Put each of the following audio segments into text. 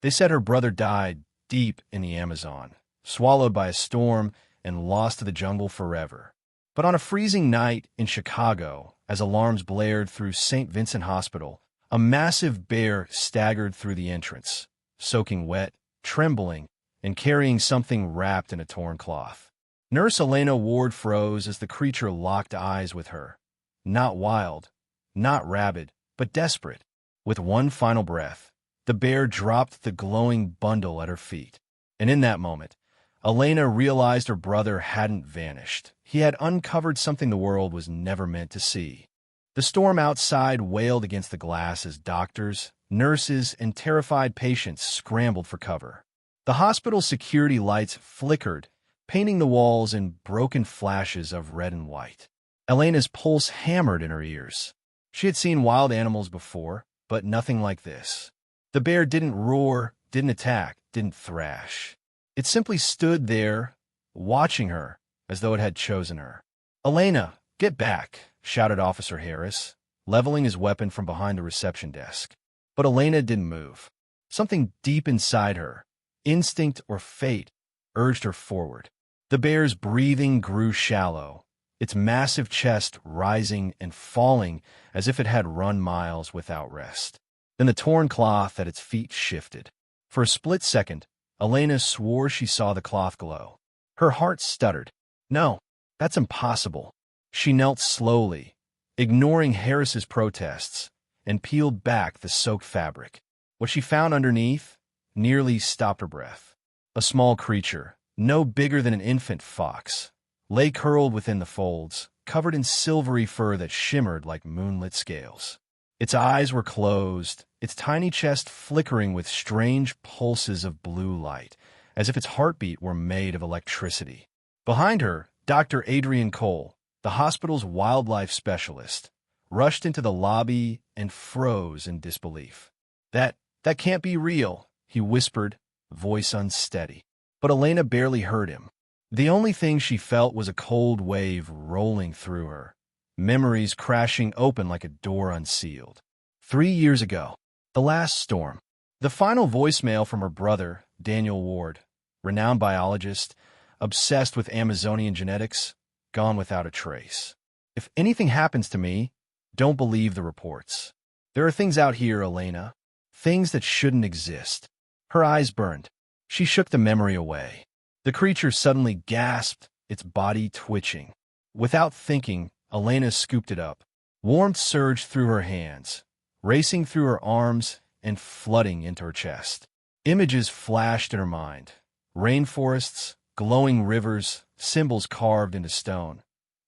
They said her brother died deep in the Amazon, swallowed by a storm and lost to the jungle forever. But on a freezing night in Chicago, as alarms blared through St. Vincent Hospital, a massive bear staggered through the entrance, soaking wet, trembling, and carrying something wrapped in a torn cloth. Nurse Elena Ward froze as the creature locked eyes with her. Not wild, not rabid, but desperate. With one final breath, the bear dropped the glowing bundle at her feet. And in that moment, Elena realized her brother hadn't vanished. He had uncovered something the world was never meant to see. The storm outside wailed against the glass as doctors, nurses, and terrified patients scrambled for cover. The hospital's security lights flickered, painting the walls in broken flashes of red and white. Elena's pulse hammered in her ears. She had seen wild animals before, but nothing like this. The bear didn't roar, didn't attack, didn't thrash. It simply stood there, watching her, as though it had chosen her. "Elena, get back," shouted Officer Harris, leveling his weapon from behind the reception desk. But Elena didn't move. Something deep inside her, instinct or fate, urged her forward. The bear's breathing grew shallow, its massive chest rising and falling as if it had run miles without rest. Then the torn cloth at its feet shifted. For a split second, Elena swore she saw the cloth glow. Her heart stuttered. No, that's impossible. She knelt slowly, ignoring Harris's protests, and peeled back the soaked fabric. What she found underneath nearly stopped her breath. A small creature, no bigger than an infant fox, lay curled within the folds, covered in silvery fur that shimmered like moonlit scales. Its eyes were closed, its tiny chest flickering with strange pulses of blue light, as if its heartbeat were made of electricity. Behind her, Dr. Adrian Cole, the hospital's wildlife specialist, rushed into the lobby and froze in disbelief. That can't be real," he whispered, voice unsteady. But Elena barely heard him. The only thing she felt was a cold wave rolling through her, memories crashing open like a door unsealed. 3 years ago, the last storm. The final voicemail from her brother, Daniel Ward, renowned biologist, obsessed with Amazonian genetics, gone without a trace. "If anything happens to me, don't believe the reports. There are things out here, Elena, things that shouldn't exist." Her eyes burned. She shook the memory away. The creature suddenly gasped, its body twitching. Without thinking, Elena scooped it up. Warmth surged through her hands, racing through her arms and flooding into her chest. Images flashed in her mind. Rainforests, glowing rivers, symbols carved into stone.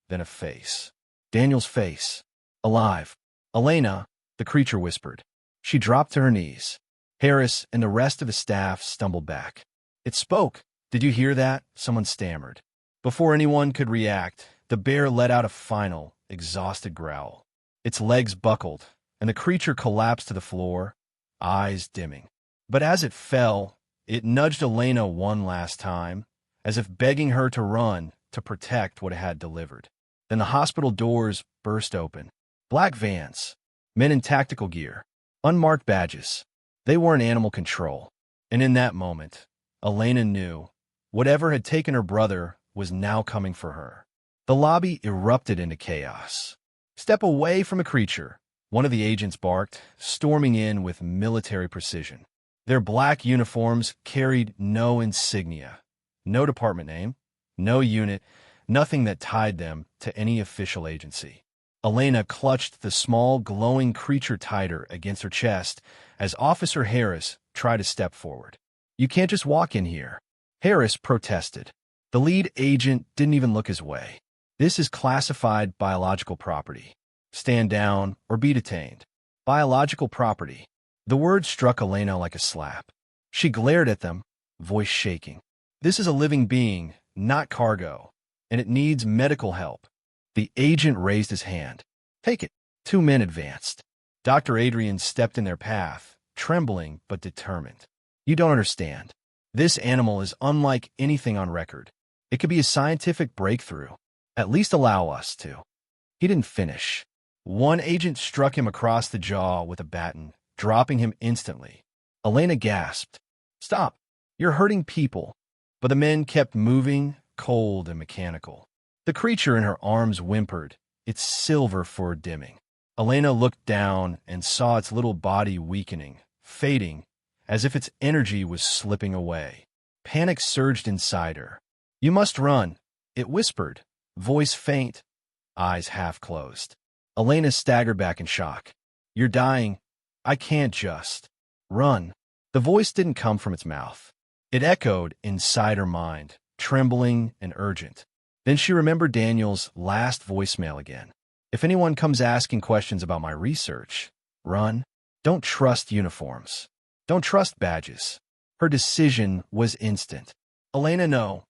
Then a face. Daniel's face. Alive. "Elena," the creature whispered. She dropped to her knees. Harris and the rest of the staff stumbled back. "It spoke. Did you hear that?" someone stammered. Before anyone could react, the bear let out a final, exhausted growl. Its legs buckled, and the creature collapsed to the floor, eyes dimming. But as it fell, it nudged Elena one last time, as if begging her to run to protect what it had delivered. Then the hospital doors burst open. Black vans, men in tactical gear, unmarked badges. They were in animal control. And in that moment, Elena knew whatever had taken her brother was now coming for her. The lobby erupted into chaos. "Step away from the creature," one of the agents barked, storming in with military precision. Their black uniforms carried no insignia, no department name, no unit, nothing that tied them to any official agency. Elena clutched the small, glowing creature tighter against her chest as Officer Harris tried to step forward. "You can't just walk in here." Harris protested. The lead agent didn't even look his way. "This is classified biological property. Stand down or be detained." Biological property. The word struck Elena like a slap. She glared at them, voice shaking. "This is a living being, not cargo, and it needs medical help." The agent raised his hand. "Take it." 2 men advanced. Dr. Adrian stepped in their path, trembling but determined. "You don't understand. This animal is unlike anything on record. It could be a scientific breakthrough. At least allow us to." He didn't finish. One agent struck him across the jaw with a baton, dropping him instantly. Elena gasped. Stop. You're hurting people. But the men kept moving, cold and mechanical. The creature in her arms whimpered, its silver for dimming. Elena looked down and saw its little body weakening, fading, as if its energy was slipping away. Panic surged inside her. You must run, it whispered, voice faint, eyes half closed. Elena staggered back in shock. You're dying. I can't just. Run. The voice didn't come from its mouth. It echoed inside her mind, trembling and urgent. Then she remembered Daniel's last voicemail again. If anyone comes asking questions about my research, run. Don't trust uniforms. Don't trust badges. Her decision was instant. Elena, no.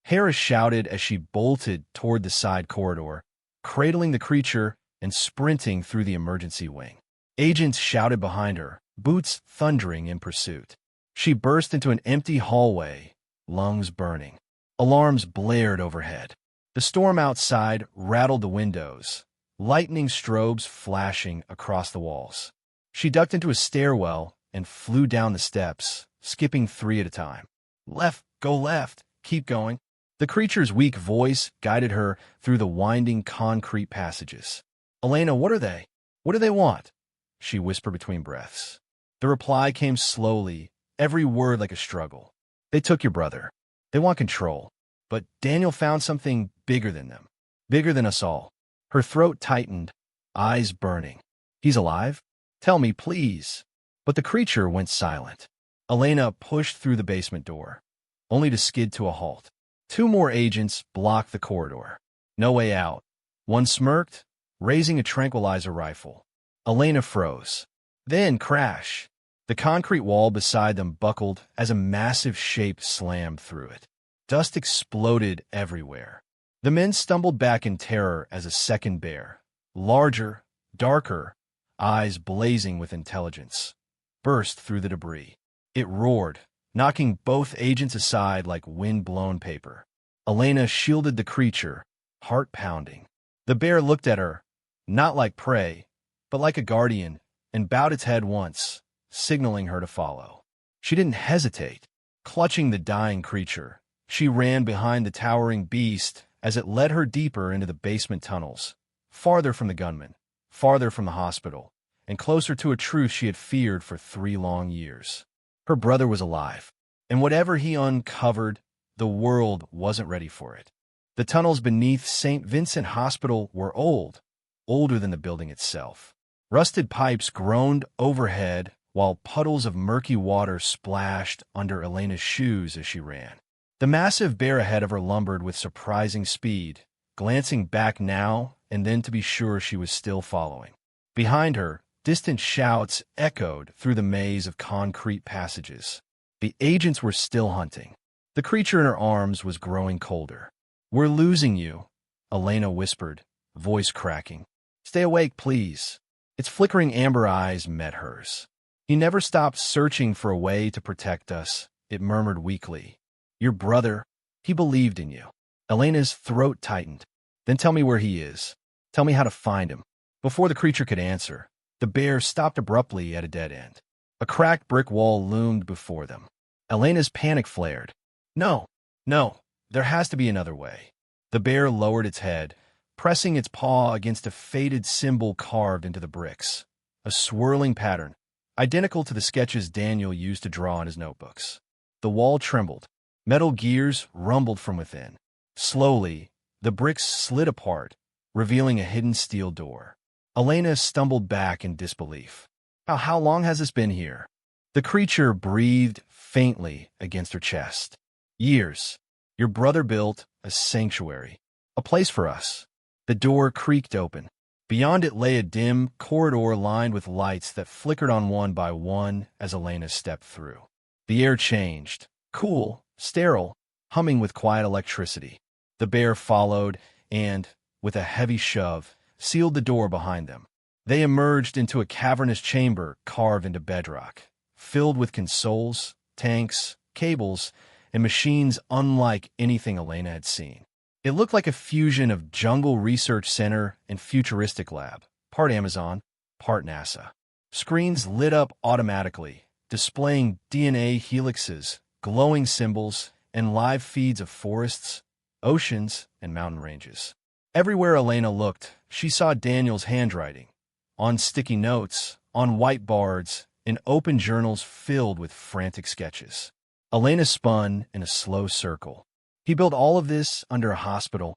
Harris shouted as she bolted toward the side corridor, cradling the creature and sprinting through the emergency wing. Agents shouted behind her, boots thundering in pursuit. She burst into an empty hallway, lungs burning. Alarms blared overhead. The storm outside rattled the windows, lightning strobes flashing across the walls. She ducked into a stairwell and flew down the steps, skipping 3 at a time. Left, go left, keep going. The creature's weak voice guided her through the winding concrete passages. Elena, what are they? What do they want? She whispered between breaths. The reply came slowly, every word like a struggle. They took your brother. They want control. But Daniel found something bigger than them, bigger than us all. Her throat tightened, eyes burning. He's alive? Tell me, please. But the creature went silent. Elena pushed through the basement door, only to skid to a halt. 2 more agents blocked the corridor. No way out. One smirked, raising a tranquilizer rifle. Elena froze. Then crash. The concrete wall beside them buckled as a massive shape slammed through it. Dust exploded everywhere. The men stumbled back in terror as a second bear, larger, darker, eyes blazing with intelligence, burst through the debris. It roared, knocking both agents aside like wind-blown paper. Elena shielded the creature, heart pounding. The bear looked at her, not like prey, but like a guardian, and bowed its head once, signaling her to follow. She didn't hesitate. Clutching the dying creature, she ran behind the towering beast as it led her deeper into the basement tunnels, farther from the gunman, farther from the hospital, and closer to a truth she had feared for 3 long years. Her brother was alive, and whatever he uncovered, the world wasn't ready for it. The tunnels beneath St. Vincent Hospital were old, older than the building itself. Rusted pipes groaned overhead while puddles of murky water splashed under Elena's shoes as she ran. The massive bear ahead of her lumbered with surprising speed, glancing back now and then to be sure she was still following. Behind her, distant shouts echoed through the maze of concrete passages. The agents were still hunting. The creature in her arms was growing colder. "We're losing you," Elena whispered, voice cracking. "Stay awake, please." Its flickering amber eyes met hers. "He never stopped searching for a way to protect us," it murmured weakly. "Your brother, he believed in you." Elena's throat tightened. "Then tell me where he is. Tell me how to find him." Before the creature could answer, the bear stopped abruptly at a dead end. A cracked brick wall loomed before them. Elena's panic flared. No, there has to be another way." The bear lowered its head, pressing its paw against a faded symbol carved into the bricks. A swirling pattern, identical to the sketches Daniel used to draw in his notebooks. The wall trembled. Metal gears rumbled from within. Slowly, the bricks slid apart, revealing a hidden steel door. Elena stumbled back in disbelief. How long has this been here?" The creature breathed faintly against her chest. "Years. Your brother built a sanctuary, a place for us." The door creaked open. Beyond it lay a dim corridor lined with lights that flickered on one by one as Elena stepped through. The air changed, cool, sterile, humming with quiet electricity. The bear followed and, with a heavy shove, sealed the door behind them. They emerged into a cavernous chamber carved into bedrock, filled with consoles, tanks, cables, and machines unlike anything Elena had seen. It looked like a fusion of Jungle Research Center and Futuristic Lab, part Amazon, part NASA. Screens lit up automatically, displaying DNA helixes, glowing symbols, and live feeds of forests, oceans, and mountain ranges. Everywhere Elena looked, she saw Daniel's handwriting, on sticky notes, on whiteboards, in open journals filled with frantic sketches. Elena spun in a slow circle. He built all of this under a hospital.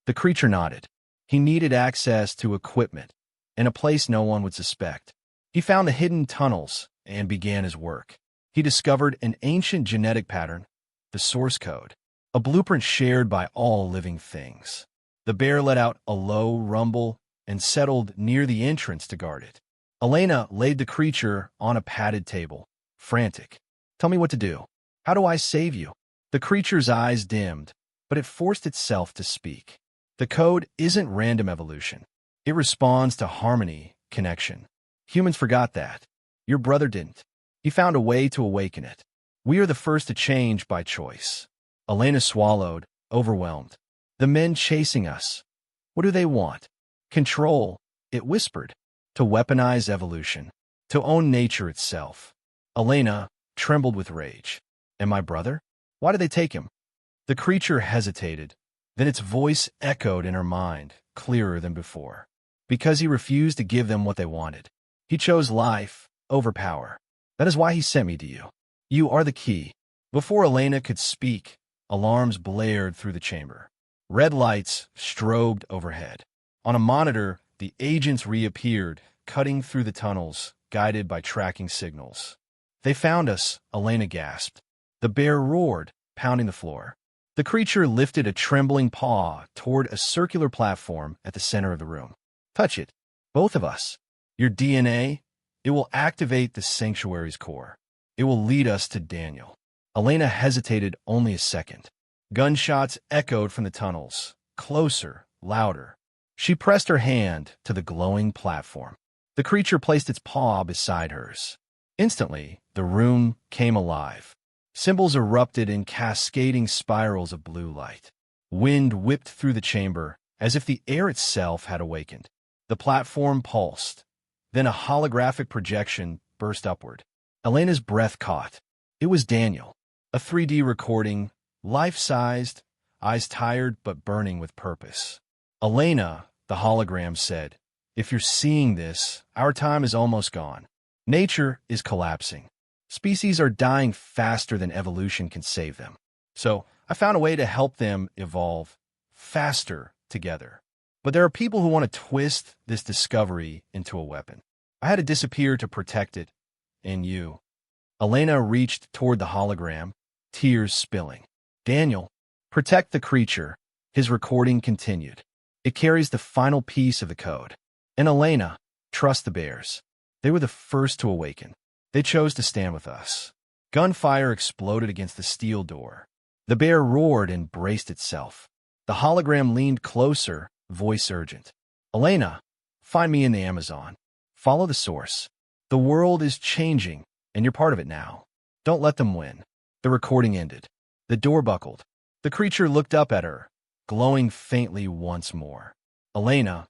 The creature nodded. He needed access to equipment and a place no one would suspect. He found the hidden tunnels and began his work. He discovered an ancient genetic pattern, the source code, a blueprint shared by all living things. The bear let out a low rumble and settled near the entrance to guard it. Elena laid the creature on a padded table, frantic. "Tell me what to do. How do I save you?" The creature's eyes dimmed, but it forced itself to speak. The code isn't random evolution. It responds to harmony, connection. Humans forgot that. Your brother didn't. He found a way to awaken it. We are the first to change by choice. Elena swallowed, overwhelmed. The men chasing us. What do they want? Control, it whispered. To weaponize evolution. To own nature itself. Elena trembled with rage. And my brother? Why did they take him? The creature hesitated. Then its voice echoed in her mind, clearer than before. Because he refused to give them what they wanted. He chose life over power. That is why he sent me to you. You are the key. Before Elena could speak, alarms blared through the chamber. Red lights strobed overhead. On a monitor, the agents reappeared, cutting through the tunnels, guided by tracking signals. They found us, Elena gasped. The bear roared, pounding the floor. The creature lifted a trembling paw toward a circular platform at the center of the room. Touch it. Both of us. Your DNA, it will activate the sanctuary's core. It will lead us to Daniel. Elena hesitated only a second. Gunshots echoed from the tunnels, closer, louder. She pressed her hand to the glowing platform. The creature placed its paw beside hers. Instantly, the room came alive. Symbols erupted in cascading spirals of blue light. Wind whipped through the chamber, as if the air itself had awakened. The platform pulsed. Then a holographic projection burst upward. Elena's breath caught. It was Daniel. A 3D recording, life-sized, eyes tired but burning with purpose. Elena, the hologram said, if you're seeing this, our time is almost gone. Nature is collapsing. Species are dying faster than evolution can save them. So I found a way to help them evolve faster together. But there are people who want to twist this discovery into a weapon. I had to disappear to protect it, and you. Elena reached toward the hologram, tears spilling. Daniel, protect the creature. His recording continued. It carries the final piece of the code. And Elena, trust the bears. They were the first to awaken. They chose to stand with us. Gunfire exploded against the steel door. The bear roared and braced itself. The hologram leaned closer, voice urgent. Elena, find me in the Amazon. Follow the source. The world is changing, and you're part of it now. Don't let them win. The recording ended. The door buckled. The creature looked up at her, glowing faintly once more. Elena,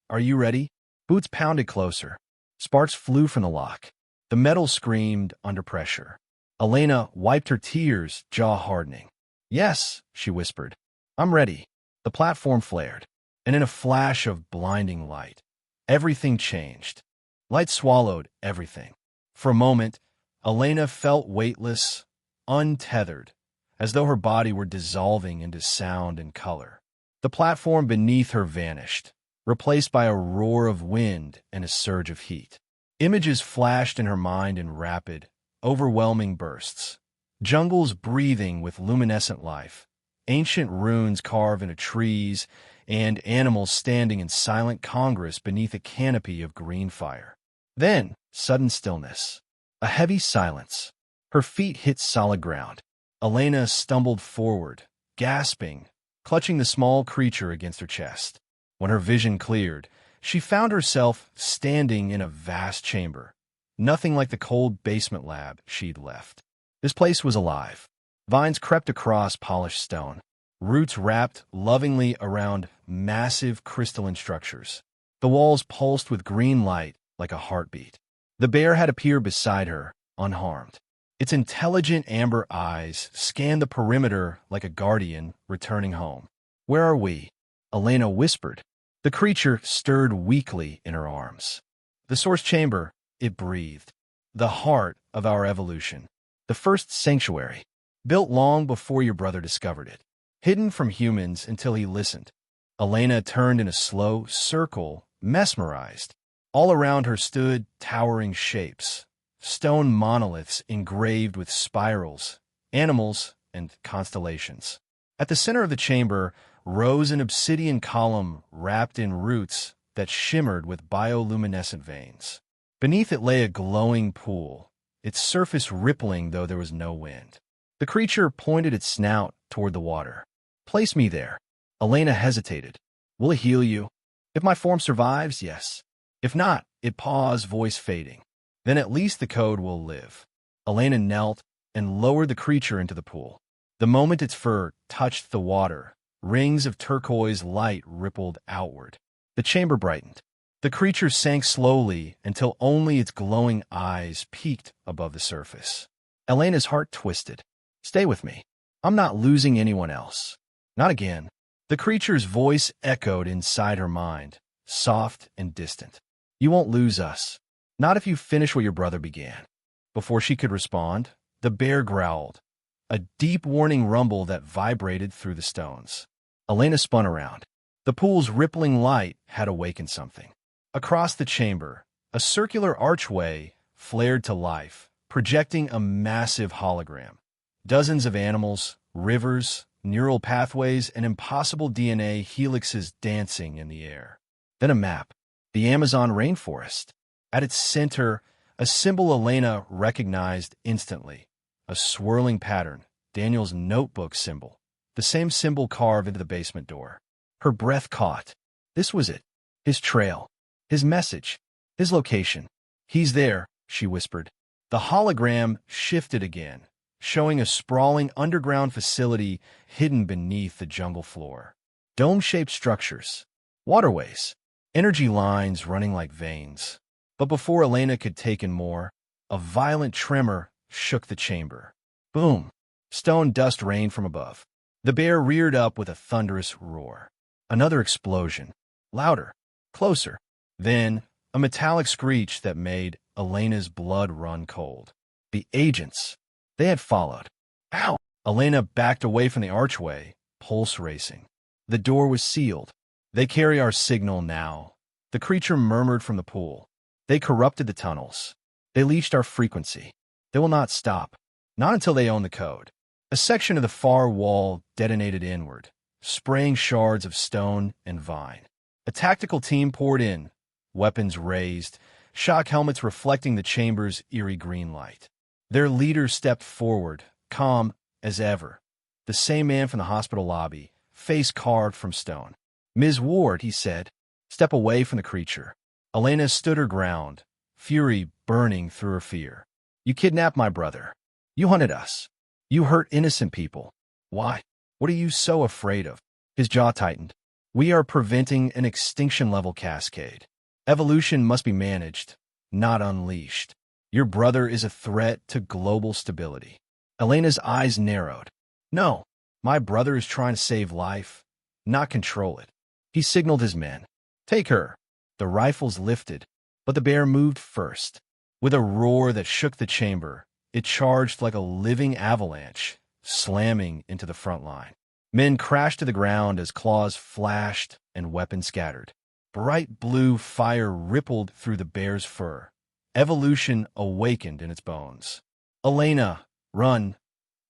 are you ready? Boots pounded closer. Sparks flew from the lock. The metal screamed under pressure. Elena wiped her tears, jaw hardening. Yes, she whispered. I'm ready. The platform flared, and in a flash of blinding light, everything changed. Light swallowed everything. For a moment, Elena felt weightless, untethered, as though her body were dissolving into sound and color. The platform beneath her vanished, replaced by a roar of wind and a surge of heat. Images flashed in her mind in rapid, overwhelming bursts. Jungles breathing with luminescent life, ancient runes carved into trees, and animals standing in silent congress beneath a canopy of green fire. Then, sudden stillness. A heavy silence. Her feet hit solid ground. Elena stumbled forward, gasping, clutching the small creature against her chest. When her vision cleared, she found herself standing in a vast chamber, nothing like the cold basement lab she'd left. This place was alive. Vines crept across polished stone. Roots wrapped lovingly around massive crystalline structures. The walls pulsed with green light like a heartbeat. The bear had appeared beside her, unharmed. Its intelligent amber eyes scanned the perimeter like a guardian returning home. "Where are we?" Elena whispered. The creature stirred weakly in her arms. "The source chamber," it breathed. "The heart of our evolution. The first sanctuary, built long before your brother discovered it. Hidden from humans until he listened." Elena turned in a slow circle, mesmerized. All around her stood towering shapes, stone monoliths engraved with spirals, animals, and constellations. At the center of the chamber rose an obsidian column wrapped in roots that shimmered with bioluminescent veins. Beneath it lay a glowing pool, its surface rippling though there was no wind. The creature pointed its snout toward the water. "Place me there." Elena hesitated. "Will it heal you?" "If my form survives, yes. If not," it paused, voice fading. "Then at least the code will live." Elena knelt and lowered the creature into the pool. The moment its fur touched the water, rings of turquoise light rippled outward. The chamber brightened. The creature sank slowly until only its glowing eyes peeked above the surface. Elena's heart twisted. "Stay with me. I'm not losing anyone else. Not again." The creature's voice echoed inside her mind, soft and distant. "You won't lose us. Not if you finish what your brother began." Before she could respond, the bear growled, a deep warning rumble that vibrated through the stones. Elena spun around. The pool's rippling light had awakened something. Across the chamber, a circular archway flared to life, projecting a massive hologram. Dozens of animals, rivers, neural pathways, and impossible DNA helixes dancing in the air. Then a map, the Amazon rainforest. At its center, a symbol Elena recognized instantly, a swirling pattern, Daniel's notebook symbol, the same symbol carved into the basement door. Her breath caught. This was it. His trail. His message. His location. "He's there," she whispered. The hologram shifted again, showing a sprawling underground facility hidden beneath the jungle floor. Dome-shaped structures, waterways, energy lines running like veins. But before Elena could take in more, a violent tremor shook the chamber. Boom! Stone dust rained from above. The bear reared up with a thunderous roar. Another explosion. Louder. Closer. Then, a metallic screech that made Elena's blood run cold. The agents. They had followed. Ow! Elena backed away from the archway, pulse racing. The door was sealed. "They carry our signal now," the creature murmured from the pool. "They corrupted the tunnels. They leached our frequency. They will not stop. Not until they own the code." A section of the far wall detonated inward, spraying shards of stone and vine. A tactical team poured in, weapons raised, shock helmets reflecting the chamber's eerie green light. Their leader stepped forward, calm as ever. The same man from the hospital lobby, face carved from stone. "Ms. Ward," he said, "step away from the creature." Elena stood her ground, fury burning through her fear. "You kidnapped my brother. You hunted us. You hurt innocent people. Why? What are you so afraid of?" His jaw tightened. "We are preventing an extinction-level cascade. Evolution must be managed, not unleashed. Your brother is a threat to global stability." Elena's eyes narrowed. "No, my brother is trying to save life, not control it." He signaled his men. "Take her." The rifles lifted, but the bear moved first. With a roar that shook the chamber, it charged like a living avalanche, slamming into the front line. Men crashed to the ground as claws flashed and weapons scattered. Bright blue fire rippled through the bear's fur. Evolution awakened in its bones. "Elena, run!"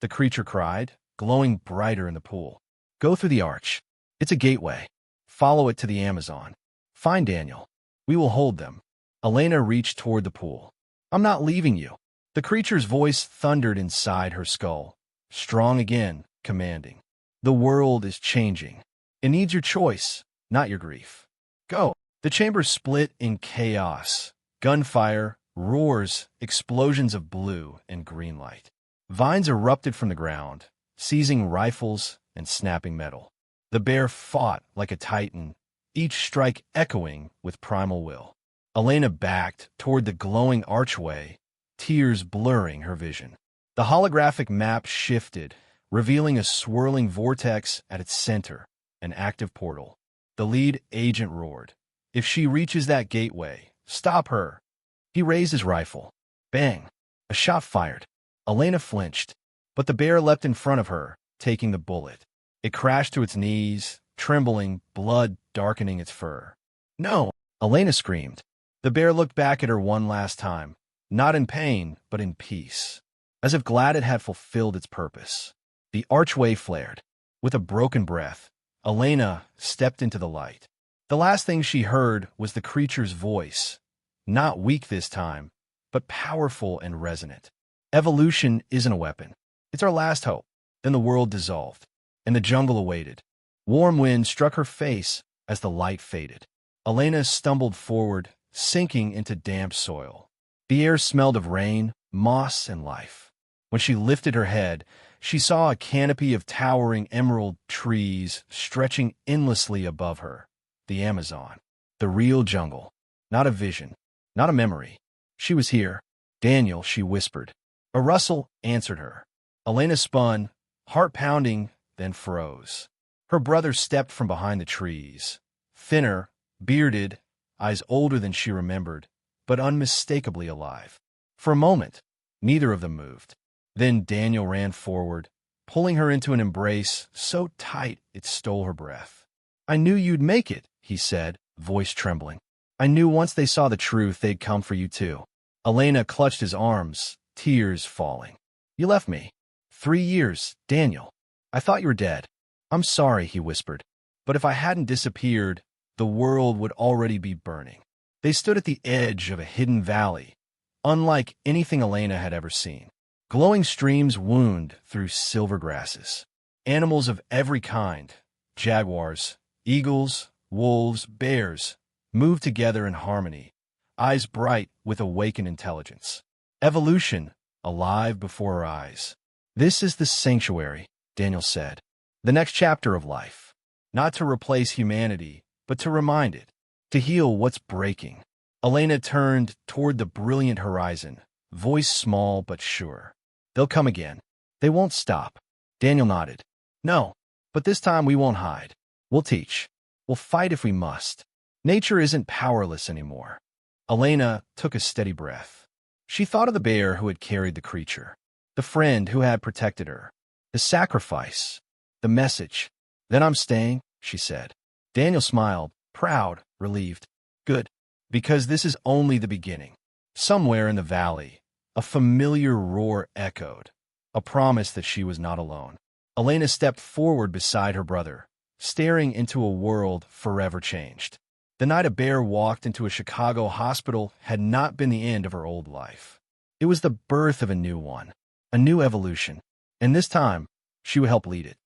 the creature cried, glowing brighter in the pool. "Go through the arch. It's a gateway. Follow it to the Amazon. Find Daniel. We will hold them." Elena reached toward the pool. "I'm not leaving you." The creature's voice thundered inside her skull, strong again, commanding. "The world is changing. It needs your choice, not your grief. Go." The chamber split in chaos. Gunfire, roars, explosions of blue and green light. Vines erupted from the ground, seizing rifles and snapping metal. The bear fought like a titan, each strike echoing with primal will. Elena backed toward the glowing archway, tears blurring her vision. The holographic map shifted, revealing a swirling vortex at its center, an active portal. The lead agent roared, "If she reaches that gateway, stop her!" He raised his rifle. Bang! A shot fired. Elena flinched, but the bear leapt in front of her, taking the bullet. It crashed to its knees, trembling, blood darkening its fur. "No!" Elena screamed. The bear looked back at her one last time, not in pain, but in peace, as if glad it had fulfilled its purpose. The archway flared. With a broken breath, Elena stepped into the light. The last thing she heard was the creature's voice, not weak this time, but powerful and resonant. Evolution isn't a weapon. It's our last hope. Then the world dissolved, and the jungle awaited. Warm wind struck her face as the light faded. Elena stumbled forward, sinking into damp soil. The air smelled of rain, moss, and life. When she lifted her head, she saw a canopy of towering emerald trees stretching endlessly above her. The Amazon. The real jungle. Not a vision. Not a memory. She was here. "Daniel," she whispered. A rustle answered her. Elena spun, heart pounding, then froze. Her brother stepped from behind the trees. Thinner, bearded, eyes older than she remembered, but unmistakably alive. For a moment, neither of them moved. Then Daniel ran forward, pulling her into an embrace so tight it stole her breath. "I knew you'd make it," he said, voice trembling. "I knew once they saw the truth, they'd come for you too." Elena clutched his arms, tears falling. "You left me. 3 years, Daniel. I thought you were dead." "I'm sorry," he whispered. "But if I hadn't disappeared, the world would already be burning." They stood at the edge of a hidden valley, unlike anything Elena had ever seen. Glowing streams wound through silver grasses. Animals of every kind, jaguars, eagles, wolves, bears, moved together in harmony, eyes bright with awakened intelligence. Evolution, alive before her eyes. "This is the sanctuary," Daniel said. "The next chapter of life. Not to replace humanity, but to remind it, to heal what's breaking." Elena turned toward the brilliant horizon, voice small but sure. "They'll come again. They won't stop." Daniel nodded. "No, but this time we won't hide. We'll teach. We'll fight if we must. Nature isn't powerless anymore." Elena took a steady breath. She thought of the bear who had carried the creature, the friend who had protected her, the sacrifice, the message. "Then I'm staying," she said. Daniel smiled, proud, relieved. "Good, because this is only the beginning." Somewhere in the valley, a familiar roar echoed, a promise that she was not alone. Elena stepped forward beside her brother, staring into a world forever changed. The night a bear walked into a Chicago hospital had not been the end of her old life. It was the birth of a new one, a new evolution, and this time she would help lead it.